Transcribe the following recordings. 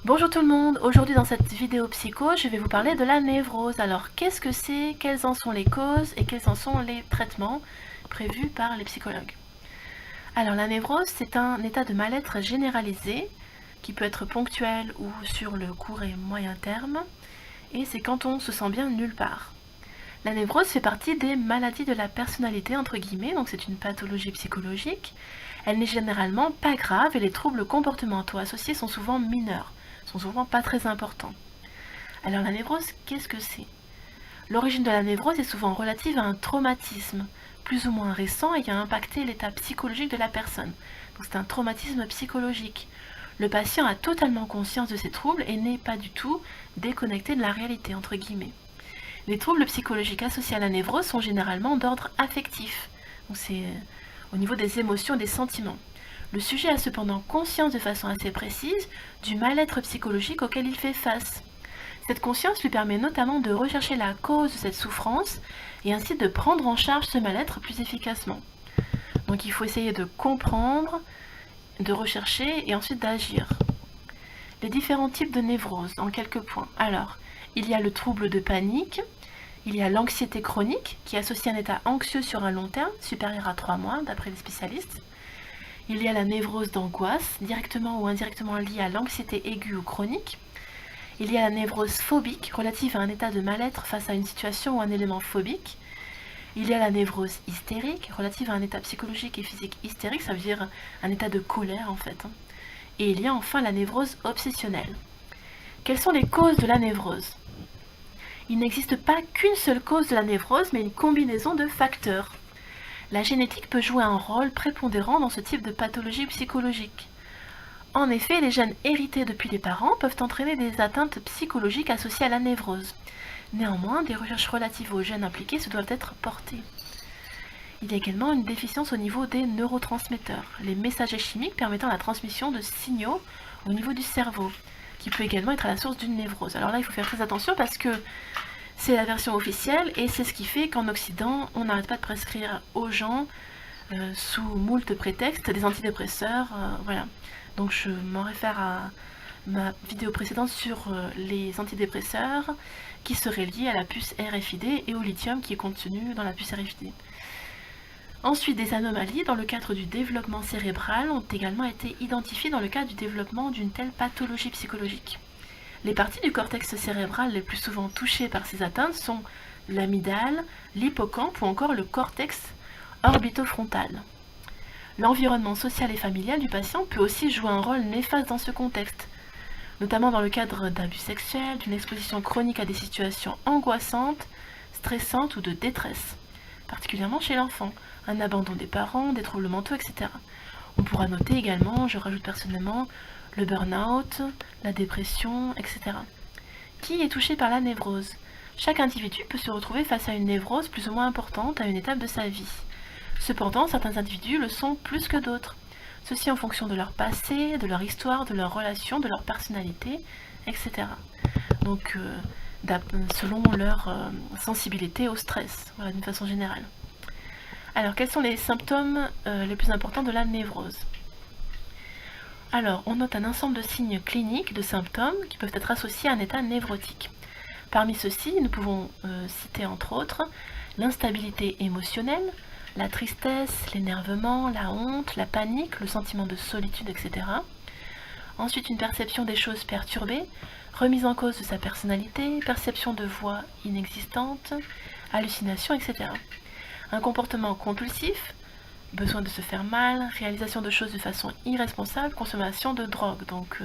Bonjour tout le monde, aujourd'hui dans cette vidéo psycho, je vais vous parler de la névrose. Alors qu'est-ce que c'est, quelles en sont les causes et quels en sont les traitements prévus par les psychologues? Alors la névrose, c'est un état de mal-être généralisé qui peut être ponctuel ou sur le court et moyen terme, et c'est quand on se sent bien nulle part. La névrose fait partie des maladies de la personnalité, entre guillemets, donc c'est une pathologie psychologique. Elle n'est généralement pas grave et les troubles comportementaux associés sont souvent mineurs, sont souvent pas très importants. Alors la névrose, qu'est-ce que c'est? L'origine de la névrose est souvent relative à un traumatisme, plus ou moins récent et qui a impacté l'état psychologique de la personne. Donc c'est un traumatisme psychologique. Le patient a totalement conscience de ses troubles et n'est pas du tout déconnecté de la réalité, entre guillemets. Les troubles psychologiques associés à la névrose sont généralement d'ordre affectif. Donc c'est au niveau des émotions et des sentiments. Le sujet a cependant conscience de façon assez précise du mal-être psychologique auquel il fait face. Cette conscience lui permet notamment de rechercher la cause de cette souffrance et ainsi de prendre en charge ce mal-être plus efficacement. Donc il faut essayer de comprendre, de rechercher et ensuite d'agir. Les différents types de névrose, en quelques points. Alors, il y a le trouble de panique, il y a l'anxiété chronique, qui associe un état anxieux sur un long terme, supérieur à 3 mois, d'après les spécialistes. Il y a la névrose d'angoisse, directement ou indirectement liée à l'anxiété aiguë ou chronique. Il y a la névrose phobique, relative à un état de mal-être face à une situation ou un élément phobique. Il y a la névrose hystérique, relative à un état psychologique et physique hystérique, ça veut dire un état de colère en fait. Et il y a enfin la névrose obsessionnelle. Quelles sont les causes de la névrose? Il n'existe pas qu'une seule cause de la névrose, mais une combinaison de facteurs. La génétique peut jouer un rôle prépondérant dans ce type de pathologie psychologique. En effet, les gènes hérités depuis les parents peuvent entraîner des atteintes psychologiques associées à la névrose. Néanmoins, des recherches relatives aux gènes impliqués se doivent être portées. Il y a également une déficience au niveau des neurotransmetteurs, les messagers chimiques permettant la transmission de signaux au niveau du cerveau, qui peut également être à la source d'une névrose. Alors là, il faut faire très attention parce que c'est la version officielle et c'est ce qui fait qu'en Occident, on n'arrête pas de prescrire aux gens, sous moult prétextes, des antidépresseurs, voilà. Donc je m'en réfère à ma vidéo précédente sur les antidépresseurs qui seraient liés à la puce RFID et au lithium qui est contenu dans la puce RFID. Ensuite, des anomalies dans le cadre du développement cérébral ont également été identifiées dans le cadre du développement d'une telle pathologie psychologique. Les parties du cortex cérébral les plus souvent touchées par ces atteintes sont l'amygdale, l'hippocampe ou encore le cortex orbitofrontal. L'environnement social et familial du patient peut aussi jouer un rôle néfaste dans ce contexte, notamment dans le cadre d'abus sexuels, d'une exposition chronique à des situations angoissantes, stressantes ou de détresse, particulièrement chez l'enfant, un abandon des parents, des troubles mentaux, etc. On pourra noter également, je rajoute personnellement, le burn-out, la dépression, etc. Qui est touché par la névrose? Chaque individu peut se retrouver face à une névrose plus ou moins importante à une étape de sa vie. Cependant, certains individus le sont plus que d'autres. Ceci en fonction de leur passé, de leur histoire, de leurs relations, de leur personnalité, etc. Donc, selon leur sensibilité au stress, voilà, d'une façon générale. Alors, quels sont les symptômes les plus importants de la névrose? Alors, on note un ensemble de signes cliniques, de symptômes, qui peuvent être associés à un état névrotique. Parmi ceux-ci, nous pouvons citer entre autres l'instabilité émotionnelle, la tristesse, l'énervement, la honte, la panique, le sentiment de solitude, etc. Ensuite, une perception des choses perturbée, remise en cause de sa personnalité, perception de voix inexistante, hallucinations, etc. Un comportement compulsif, besoin de se faire mal, réalisation de choses de façon irresponsable, consommation de drogue, donc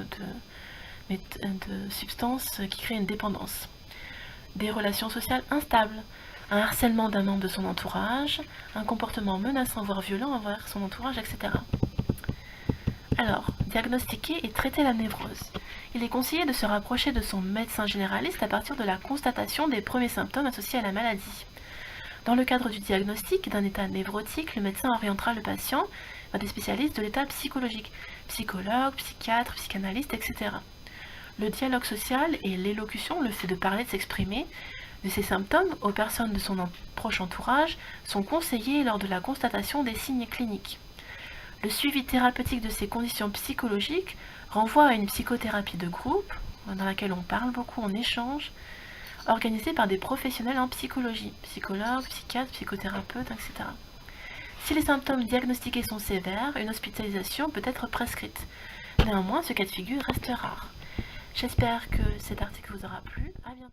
de substances qui créent une dépendance. Des relations sociales instables, un harcèlement d'un membre de son entourage, un comportement menaçant voire violent envers son entourage, etc. Alors, diagnostiquer et traiter la névrose. Il est conseillé de se rapprocher de son médecin généraliste à partir de la constatation des premiers symptômes associés à la maladie. Dans le cadre du diagnostic d'un état névrotique, le médecin orientera le patient vers des spécialistes de l'état psychologique, psychologues, psychiatres, psychanalystes, etc. Le dialogue social et l'élocution, le fait de parler, de s'exprimer, de ces symptômes aux personnes de son proche entourage sont conseillés lors de la constatation des signes cliniques. Le suivi thérapeutique de ces conditions psychologiques renvoie à une psychothérapie de groupe, dans laquelle on parle beaucoup, on échange, organisée par des professionnels en psychologie, psychologues, psychiatres, psychothérapeutes, etc. Si les symptômes diagnostiqués sont sévères, une hospitalisation peut être prescrite. Néanmoins, ce cas de figure reste rare. J'espère que cet article vous aura plu. À bientôt.